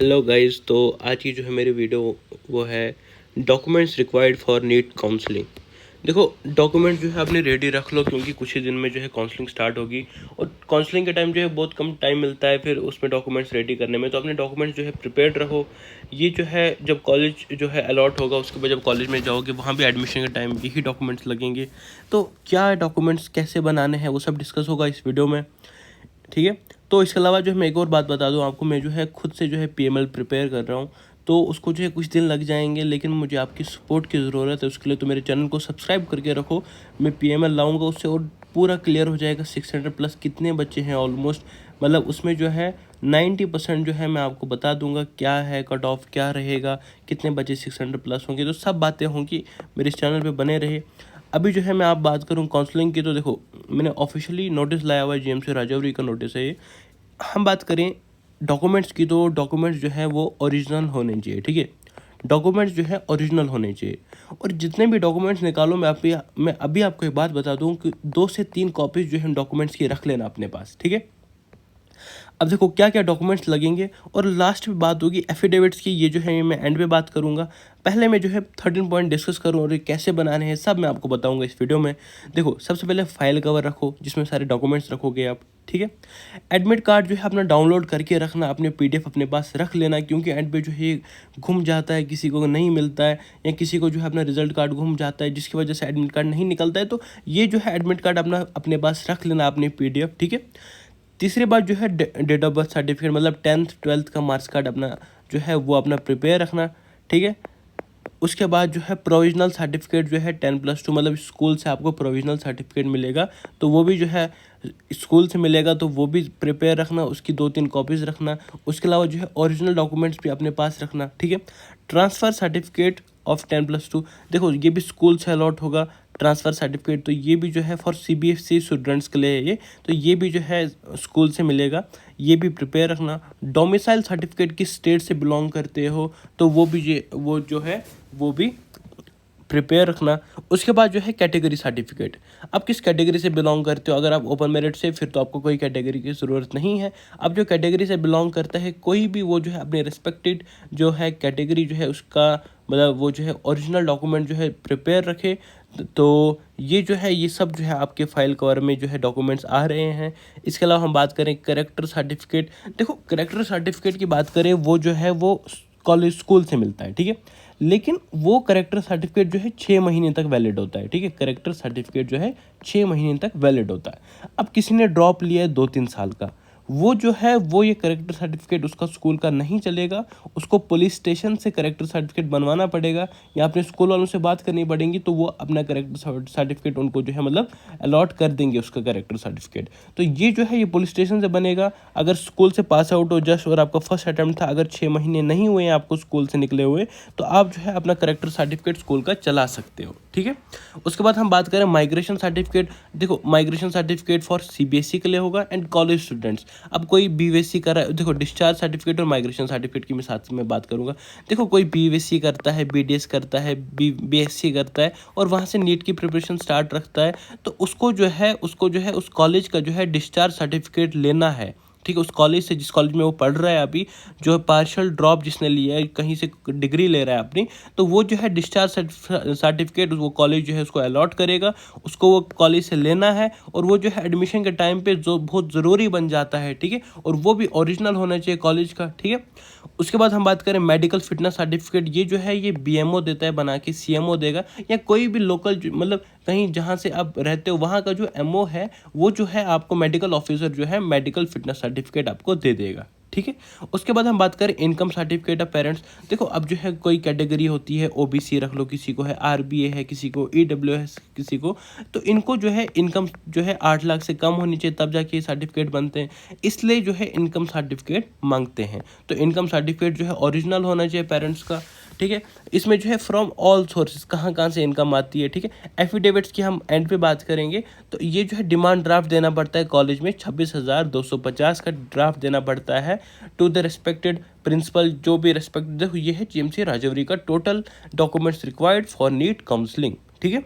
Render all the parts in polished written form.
Hello guys. तो आज की जो है मेरी वीडियो वो है documents required for NEET counselling. देखो, डॉक्यूमेंट जो है आपने रेडी रख लो, क्योंकि कुछ ही दिन में जो है काउंसलिंग स्टार्ट होगी और काउंसलिंग के टाइम जो है बहुत कम टाइम मिलता है फिर उसमें डॉक्यूमेंट्स रेडी करने में। तो अपने डॉक्यूमेंट्स जो है प्रिपेयर्ड रखो। ये जो है जब कॉलेज जो है अलॉट होगा उसके बाद जब कॉलेज में जाओगे वहाँ भी एडमिशन के टाइम यही डॉक्यूमेंट्स लगेंगे। तो क्या डॉक्यूमेंट्स कैसे बनाने हैं वो सब डिस्कस होगा इस वीडियो में, ठीक है। तो इसके अलावा जो है मैं एक और बात बता दूं आपको, मैं जो है खुद से जो है पीएमएल प्रिपेयर कर रहा हूं। तो उसको जो है कुछ दिन लग जाएंगे, लेकिन मुझे आपकी सपोर्ट की ज़रूरत है। उसके लिए तो मेरे चैनल को सब्सक्राइब करके रखो। मैं पीएमएल लाऊंगा, उससे और पूरा क्लियर हो जाएगा 600 प्लस कितने बच्चे हैं ऑलमोस्ट। मतलब उसमें जो है 90% जो है मैं आपको बता दूंगा क्या है कट ऑफ, क्या रहेगा, कितने बच्चे 600 प्लस होंगे। तो सब बातें होंगी, मेरे इस चैनल पे बने रहे। अभी जो है मैं आप बात करूं काउंसलिंग की, तो देखो मैंने ऑफिशियली नोटिस लाया हुआ है, जीएमसी राजौरी का नोटिस है ये। हम बात करें डॉक्यूमेंट्स की, तो डॉक्यूमेंट्स जो है वो ओरिजिनल होने चाहिए, ठीक है। डॉक्यूमेंट्स जो है ओरिजिनल होने चाहिए। और जितने भी डॉक्यूमेंट्स निकालो, मैं अभी आपको एक बात बता दूं कि 2 से 3 कॉपीज जो है डॉक्यूमेंट्स की रख लेना अपने पास, ठीक है। अब देखो क्या क्या डॉक्यूमेंट्स लगेंगे और लास्ट में बात होगी एफिडेविट्स की। ये जो है ये मैं एंड पे बात करूंगा। पहले मैं जो है 13 पॉइंट डिस्कस करूँ और ये कैसे बनाने हैं सब मैं आपको बताऊंगा इस वीडियो में। देखो, सबसे पहले फाइल कवर रखो जिसमें सारे डॉक्यूमेंट्स रखोगे आप, ठीक है। एडमिट कार्ड जो है अपना डाउनलोड करके रखना, अपने पीडीएफ अपने पास रख लेना, क्योंकि एंड पे जो है घूम जाता है, किसी को नहीं मिलता है या किसी को जो है अपना रिजल्ट कार्ड घूम जाता है जिसकी वजह से एडमिट कार्ड नहीं निकलता है। तो ये जो है एडमिट कार्ड अपना अपने पास रख लेना, अपने पीडीएफ, ठीक है। तीसरी बात जो है डेट ऑफ बर्थ सर्टिफिकेट, मतलब 10th 12th का मार्क्स कार्ड अपना जो है वो अपना प्रिपेयर रखना, ठीक है। उसके बाद जो है प्रोविजनल सर्टिफिकेट जो है 10+2, मतलब स्कूल से आपको प्रोविजनल सर्टिफिकेट मिलेगा तो वो भी जो है स्कूल से मिलेगा, तो वो भी प्रिपेयर रखना, उसकी 2-3 कॉपीज़ रखना। उसके अलावा जो है ओरिजिनल डॉक्यूमेंट्स भी अपने पास रखना, ठीक है। ट्रांसफ़र सर्टिफिकेट ऑफ 10+2, देखो ये भी स्कूल से अलॉट होगा ट्रांसफ़र सर्टिफिकेट, तो ये भी जो है फॉर सीबीएसई स्टूडेंट्स के लिए है ये, तो ये भी जो है स्कूल से मिलेगा, ये भी प्रिपेयर रखना। डोमिसाइल सर्टिफिकेट किस स्टेट से बिलोंग करते हो तो वो भी वो जो है वो भी प्रिपेयर रखना। उसके बाद जो है कैटेगरी सर्टिफिकेट, आप किस कैटेगरी से बिलोंग करते हो। अगर आप ओपन मेरिट से, फिर तो आपको कोई कैटेगरी की ज़रूरत नहीं है। आप जो कैटेगरी से बिलोंग करता है कोई भी, वो जो है अपने रिस्पेक्टेड जो है कैटेगरी जो है उसका मतलब वो जो है ओरिजिनल डॉक्यूमेंट जो है प्रिपेयर रखे। तो ये जो है ये सब जो है आपके फाइल कवर में जो है डॉक्यूमेंट्स आ रहे हैं। इसके अलावा हम बात करें करेक्टर सर्टिफिकेट, देखो करेक्टर सर्टिफिकेट की बात करें वो जो है वो कॉलेज स्कूल से मिलता है, ठीक है। लेकिन वो करेक्टर सर्टिफिकेट जो है 6 महीने तक वैलिड होता है, ठीक है। करेक्टर सर्टिफिकेट जो है 6 महीने तक वैलिड होता है। अब किसी ने ड्रॉप लिया है 2-3 साल का, वो जो है वो ये करेक्टर सर्टिफिकेट उसका स्कूल का नहीं चलेगा, उसको पुलिस स्टेशन से करेक्टर सर्टिफिकेट बनवाना पड़ेगा या अपने स्कूल वालों से बात करनी पड़ेगी, तो वो अपना करेक्टर सर्टिफिकेट उनको जो है मतलब अलॉट कर देंगे उसका करेक्टर सर्टिफिकेट। तो ये जो है ये पुलिस स्टेशन से बनेगा। अगर स्कूल से पास आउट हो जस्ट और आपका फर्स्ट अटैम्प्ट था, अगर 6 महीने नहीं हुए हैं आपको स्कूल से निकले हुए, तो आप जो है अपना करेक्टर सर्टिफिकेट स्कूल का चला सकते हो, ठीक है। उसके बाद हम बात करें माइग्रेशन सर्टिफिकेट, देखो माइग्रेशन सर्टिफिकेट फॉर सीबीएसई के लिए होगा एंड कॉलेज स्टूडेंट्स। अब कोई बीवीएससी कर रहा है, देखो डिस्चार्ज सर्टिफिकेट और माइग्रेशन सर्टिफिकेट की मैं साथ में बात करूंगा। देखो कोई बीवीएससी करता है, बीडीएस करता है, बीएससी करता है और वहाँ से नीट की प्रिपरेशन स्टार्ट रखता है, तो उसको जो है उस कॉलेज का जो है डिस्चार्ज सर्टिफिकेट लेना है, ठीक है। उस कॉलेज से, जिस कॉलेज में वो पढ़ रहा है अभी, जो है पार्शियल ड्रॉप जिसने लिया है, कहीं से डिग्री ले रहा है अपनी, तो वो जो है डिस्चार्ज सर्टिफिकेट वो कॉलेज जो है उसको अलॉट करेगा, उसको वो कॉलेज से लेना है। और वो जो है एडमिशन के टाइम पे जो बहुत ज़रूरी बन जाता है, ठीक है। और वो भी ओरिजिनल होना चाहिए कॉलेज का, ठीक है। उसके बाद हम बात करें मेडिकल फिटनेस सर्टिफिकेट, ये जो है ये बीएमओ देता है बना के, सीएमओ देगा या कोई भी लोकल मतलब कहीं जहाँ से आप रहते हो वहाँ का जो एमओ है वो जो है आपको मेडिकल ऑफिसर जो है मेडिकल फिटनेस सर्टिफिकेट आपको दे देगा, ठीक है। उसके बाद हम बात करें इनकम सर्टिफिकेट ऑफ पेरेंट्स, देखो अब जो है कोई कैटेगरी होती है, ओबीसी रख लो, किसी को है आरबीए है, किसी को ईडब्ल्यूएस किसी को, तो इनको जो है इनकम जो है 8 लाख से कम होनी चाहिए, तब जाके ये सर्टिफिकेट बनते हैं, इसलिए जो है इनकम सर्टिफिकेट मांगते हैं। तो इनकम सर्टिफिकेट जो है ओरिजिनल होना चाहिए पेरेंट्स का, ठीक है। इसमें जो है फ्रॉम ऑल सोर्सेज कहाँ कहाँ से इनकम आती है, ठीक है। एफिडेविट्स की हम एंड पे बात करेंगे। तो ये जो है डिमांड ड्राफ्ट देना पड़ता है कॉलेज में, 26,250 का ड्राफ्ट देना पड़ता है टू द रिस्पेक्टेड प्रिंसिपल, जो भी रिस्पेक्ट, देखो ये है जीएमसी राजौरी का total documents required for NEET counselling, ठीक है।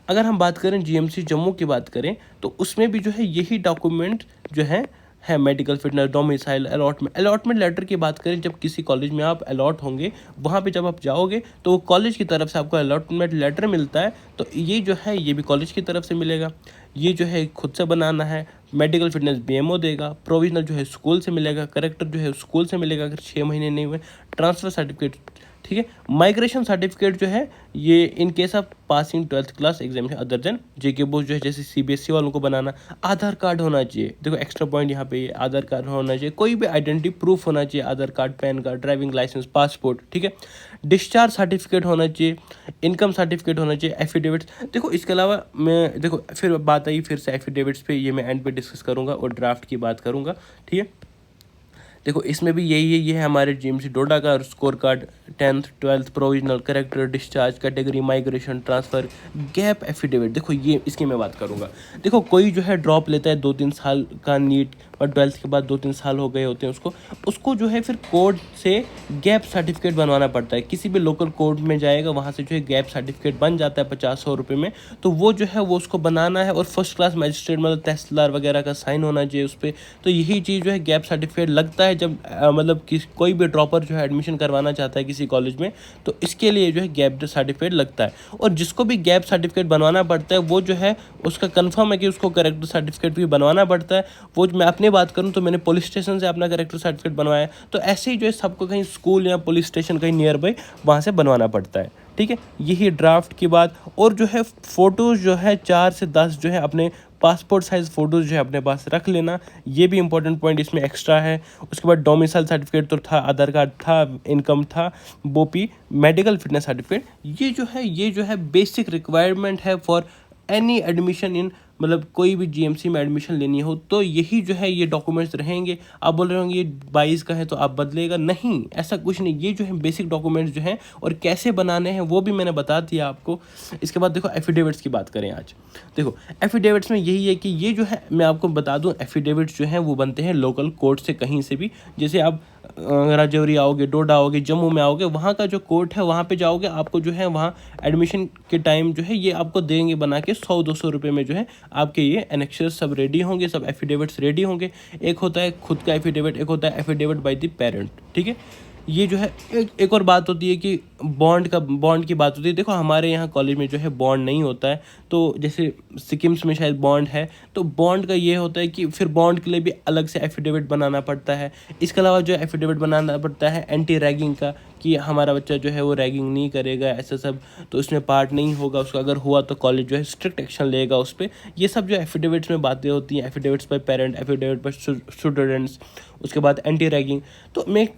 अगर हम बात करें जीएमसी जम्मू की बात करें तो उसमें भी जो है यही डॉक्यूमेंट जो है है medical fitness, domicile, allotment letter की बात करें, जब किसी कॉलेज में आप अलॉट होंगे, वहाँ पे जब आप जाओगे तो वो कॉलेज की तरफ से आपको अलॉटमेंट लेटर मिलता है, तो ये जो है ये भी कॉलेज की तरफ से मिलेगा। ये जो है खुद से बनाना है। मेडिकल फिटनेस बीएमओ देगा। प्रोविजनल जो है स्कूल से मिलेगा। करेक्टर जो है स्कूल से मिलेगा अगर 6 महीने नहीं हुए। ट्रांसफ़र सर्टिफिकेट, ठीक है। माइग्रेशन सर्टिफिकेट जो है ये in case of passing 12th class exam है अदर देन जेके बोर्ड जो है, जैसे सीबीएसई वालों को बनाना। आधार कार्ड होना चाहिए, देखो एक्स्ट्रा पॉइंट यहाँ पे, आधार कार्ड होना चाहिए, कोई भी आइडेंटिटी प्रूफ होना चाहिए, Aadhaar card, PAN card, driving licence, passport, ठीक है। डिस्चार्ज सर्टिफिकेट होना चाहिए, इनकम सर्टिफिकेट होना चाहिए, एफिडेविट्स। देखो इसके अलावा मैं, देखो फिर बात आई फिर से एफिडेविट्स पे, ये मैं एंड पे डिस्कस करूँगा और ड्राफ्ट की बात करूँगा, ठीक है। देखो इसमें भी यही है, ये है हमारे जीएमसी डोडा का score card, 10th 12th provisional, character, discharge, category, migration, transfer, gap affidavit. देखो ये इसकी मैं बात करूँगा। देखो कोई जो है ड्रॉप लेता है 2-3 साल का नीट, और 12th के बाद 2-3 साल हो गए होते हैं उसको जो है फिर कोर्ट से गैप सर्टिफिकेट बनवाना पड़ता है। किसी भी लोकल कोर्ट में जाएगा, वहाँ से जो है गैप सर्टिफिकेट बन जाता है 50-100 रुपये में। तो वो जो है वो उसको बनाना है, और फर्स्ट क्लास मजिस्ट्रेट मतलब तहसीलदार वगैरह का साइन होना चाहिए उस पर। तो यही चीज़ जो है गैप सर्टिफिकेट लगता है जब मतलब कोई भी ड्रॉपर जो है एडमिशन करवाना चाहता है किसी कॉलेज में, तो इसके लिए जो है गैप सर्टिफिकेट लगता है। और जिसको भी गैप सर्टिफिकेट बनवाना पड़ता है वो जो है उसका कंफर्म है कि उसको करेक्टर सर्टिफिकेट भी बनवाना पड़ता है। वो मैं अपनी बात करूं तो मैंने पुलिस स्टेशन से अपना करेक्टर सर्टिफिकेट बनवाया, तो ऐसे ही जो है सबको कहीं स्कूल या पुलिस स्टेशन कहीं नियर बाई वहाँ से बनवाना पड़ता है, ठीक है। यही ड्राफ्ट की बात। और जो है फ़ोटोज़ जो है 4 से 10 जो है अपने पासपोर्ट साइज़ फ़ोटोज़ जो है अपने पास रख लेना, ये भी इंपॉर्टेंट पॉइंट इसमें एक्स्ट्रा है। उसके बाद डोमिसाइल सर्टिफिकेट तो था, आधार कार्ड था, इनकम था, बोपी, मेडिकल फिटनेस सर्टिफिकेट। ये जो है बेसिक रिक्वायरमेंट है फॉर एनी एडमिशन इन, मतलब कोई भी जीएमसी में एडमिशन लेनी हो तो यही जो है ये डॉक्यूमेंट्स रहेंगे। आप बोल रहे होंगे ये 22 का है तो आप बदलेगा, नहीं ऐसा कुछ नहीं। ये जो है बेसिक डॉक्यूमेंट्स जो हैं और कैसे बनाने हैं वो भी मैंने बता दिया आपको। इसके बाद देखो एफिडेविट्स की बात करें आज। देखो एफिडेविट्स में यही है कि ये जो है मैं आपको बता दूं, एफिडेविट्स जो हैं वो बनते हैं लोकल कोर्ट से कहीं से भी। जैसे आप राजौरी आओगे, डोडा आओगे, जम्मू में आओगे, वहाँ का जो कोर्ट है वहाँ पे जाओगे, आपको जो है वहाँ एडमिशन के टाइम जो है ये आपको देंगे बना के 100-200 रुपये में। जो है आपके ये एनेक्सेस सब रेडी होंगे, सब एफिडेविट्स रेडी होंगे। एक होता है खुद का एफिडेविट, एक होता है एफिडेविट बाय द पेरेंट, ठीक है। ये जो है एक और बात होती है कि बॉन्ड की बात होती है। देखो हमारे यहाँ कॉलेज में जो है बॉन्ड नहीं होता है, तो जैसे सिक्किम्स में शायद बॉन्ड है, तो बॉन्ड का ये होता है कि फिर बॉन्ड के लिए भी अलग से एफिडेविट बनाना पड़ता है। इसके अलावा जो एफिडेविट बनाना पड़ता है एंटी रैगिंग का, कि हमारा बच्चा जो है वो रैगिंग नहीं करेगा, ऐसा सब, तो उसमें पार्ट नहीं होगा उसका, अगर हुआ तो कॉलेज जो है स्ट्रिक्ट एक्शन लेगा उस पर। ये सब जो एफिडेविट्स में बातें होती हैं, affidavits by parent, affidavit by students, उसके बाद एंटी रैगिंग। तो मैं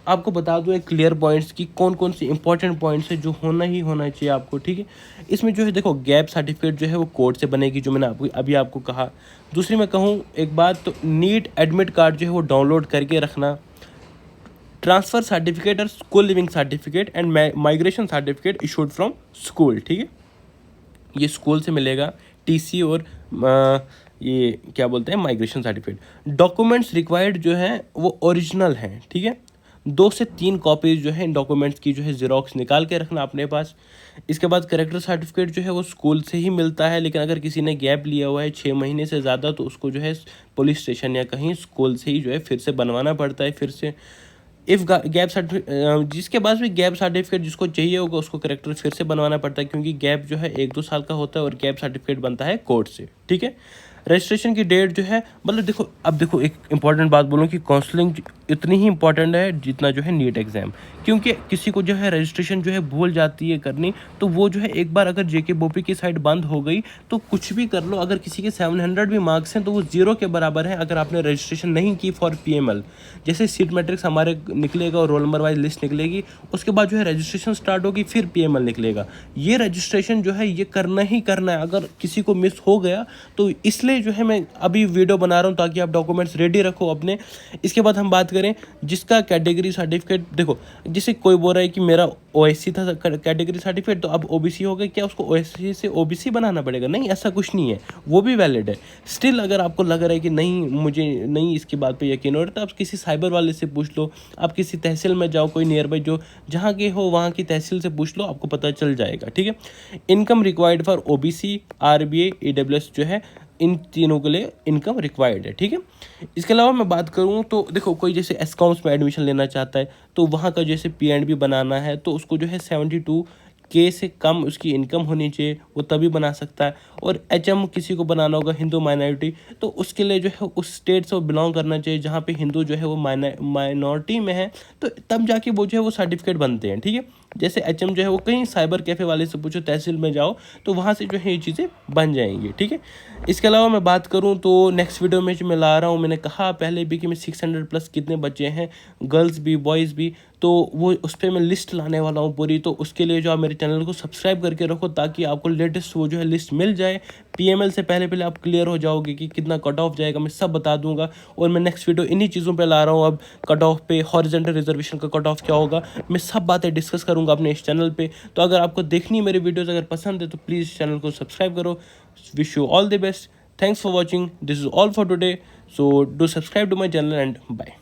आपको बता दूं एक क्लियर पॉइंट्स की कौन कौन सी इंपॉर्टेंट पॉइंट्स है जो होना चाहिए आपको, ठीक है। इसमें जो है देखो गैप सर्टिफिकेट जो है वो कोर्ट से बनेगी, जो मैंने अभी आपको कहा। दूसरी मैं कहूँ एक बात, तो नीट एडमिट कार्ड जो है वो डाउनलोड करके रखना। ट्रांसफ़र सर्टिफिकेट और school leaving certificate and migration certificate issued from school, ठीक है। ये स्कूल से मिलेगा, टीसी और ये क्या बोलते हैं माइग्रेशन सर्टिफिकेट। डॉक्यूमेंट्स रिक्वायर्ड जो हैं वो ओरिजिनल हैं, ठीक है। 2 से 3 कॉपीज़ जो है इन डॉक्यूमेंट्स की जो है ज़ेरॉक्स निकाल के रखना अपने पास। इसके बाद करेक्टर सर्टिफिकेट जो है वो स्कूल से ही मिलता है, लेकिन अगर किसी ने गैप लिया हुआ है 6 महीने से ज़्यादा, तो उसको जो है पुलिस स्टेशन या कहीं स्कूल से ही जो है फिर से बनवाना पड़ता है फिर से। इफ़ गैप सर्टिफिकेट, जिसके पास भी गैप सर्टिफिकेट जिसको चाहिए होगा उसको करेक्टर फिर से बनवाना पड़ता है, क्योंकि गैप जो है 1-2 साल का होता है और गैप सर्टिफिकेट बनता है कोर्ट से, ठीक है। रजिस्ट्रेशन की डेट जो है, मतलब देखो अब देखो एक इंपॉर्टेंट बात बोलूँ कि काउंसलिंग इतनी ही इंपॉर्टेंट है जितना जो है नीट एग्ज़ाम, क्योंकि किसी को जो है रजिस्ट्रेशन जो है भूल जाती है करनी, तो वो जो है एक बार अगर जेके बोपी की साइट बंद हो गई तो कुछ भी कर लो, अगर किसी के 700 भी मार्क्स हैं तो वो 0 के बराबर है अगर आपने रजिस्ट्रेशन नहीं की फॉर पीएमएल। जैसे सीट मैट्रिक्स हमारे निकलेगा और रोल नंबर वाइज लिस्ट निकलेगी, उसके बाद जो है रजिस्ट्रेशन स्टार्ट होगी, फिर पीएमएल निकलेगा। ये रजिस्ट्रेशन जो है ये करना ही करना है, अगर किसी को मिस हो गया तो इसलिए जो है मैं अभी वीडियो बना रहा हूँ ताकि आप डॉक्यूमेंट्स रेडी रखो अपने। इसके बाद हम बात करें जिसका कैटेगरी सर्टिफिकेट, देखो जैसे कोई बोल रहा है कि मेरा ओएससी था कैटेगरी सर्टिफिकेट तो अब ओबीसी हो गया, क्या उसको ओएससी से ओबीसी बनाना पड़ेगा? नहीं, ऐसा कुछ नहीं है, वो भी वैलिड है। स्टिल अगर आपको लग रहा है कि नहीं मुझे नहीं इसकी बात पे यकीन हो रहा, तो आप किसी साइबर वाले से पूछ लो, आप किसी तहसील में जाओ, कोई नियर बाई जो जहाँ के हो वहाँ की तहसील से पूछ लो, आपको पता चल जाएगा, ठीक है। Income required for OBC, RBA, EWS जो है इन तीनों के लिए इनकम रिक्वायर्ड है, ठीक है। इसके अलावा मैं बात करूँ तो देखो कोई जैसे एसकॉम्स में एडमिशन लेना चाहता है तो वहाँ का जैसे P&B बनाना है तो उसको जो है 72K से कम उसकी इनकम होनी चाहिए, वो तभी बना सकता है। और HM किसी को बनाना होगा हिंदू माइनॉरिटी, तो उसके लिए जो है उस स्टेट से वो बिलोंग करना चाहिए जहाँ पे हिंदू जो है वो माइनॉरिटी में है, तो तब जाके वो जो है वो सर्टिफिकेट बनते हैं, ठीक है। जैसे HM जो है वो कहीं साइबर कैफ़े वाले से पूछो, तहसील में जाओ तो वहाँ से जो है ये चीज़ें बन जाएंगी, ठीक है। इसके अलावा मैं बात करूँ तो नेक्स्ट वीडियो में जो मैं ला रहा हूँ, मैंने कहा पहले भी कि मैं 600 प्लस कितने बच्चे हैं, गर्ल्स भी बॉयज़ भी, तो वो उस पर मैं लिस्ट लाने वाला हूँ पूरी। तो उसके लिए जो आप मेरे चैनल को सब्सक्राइब करके रखो ताकि आपको लेटेस्ट वो जो है लिस्ट मिल जाए। PML से पहले पहले आप क्लियर हो जाओगे कि कितना कट ऑफ जाएगा, मैं सब बता दूंगा। और मैं नेक्स्ट वीडियो इन्हीं चीज़ों पे ला रहा हूँ। अब कट ऑफ पे, हॉरिजॉन्टल रिजर्वेशन का कट ऑफ क्या होगा, मैं सब बातें डिस्कस करूँगा अपने इस चैनल पे। तो अगर आपको देखनी है मेरी वीडियोज़, अगर पसंद है तो प्लीज़ चैनल को सब्सक्राइब करो। Wish you all the best, thanks for watching, this is all for today, so do subscribe to my channel and bye.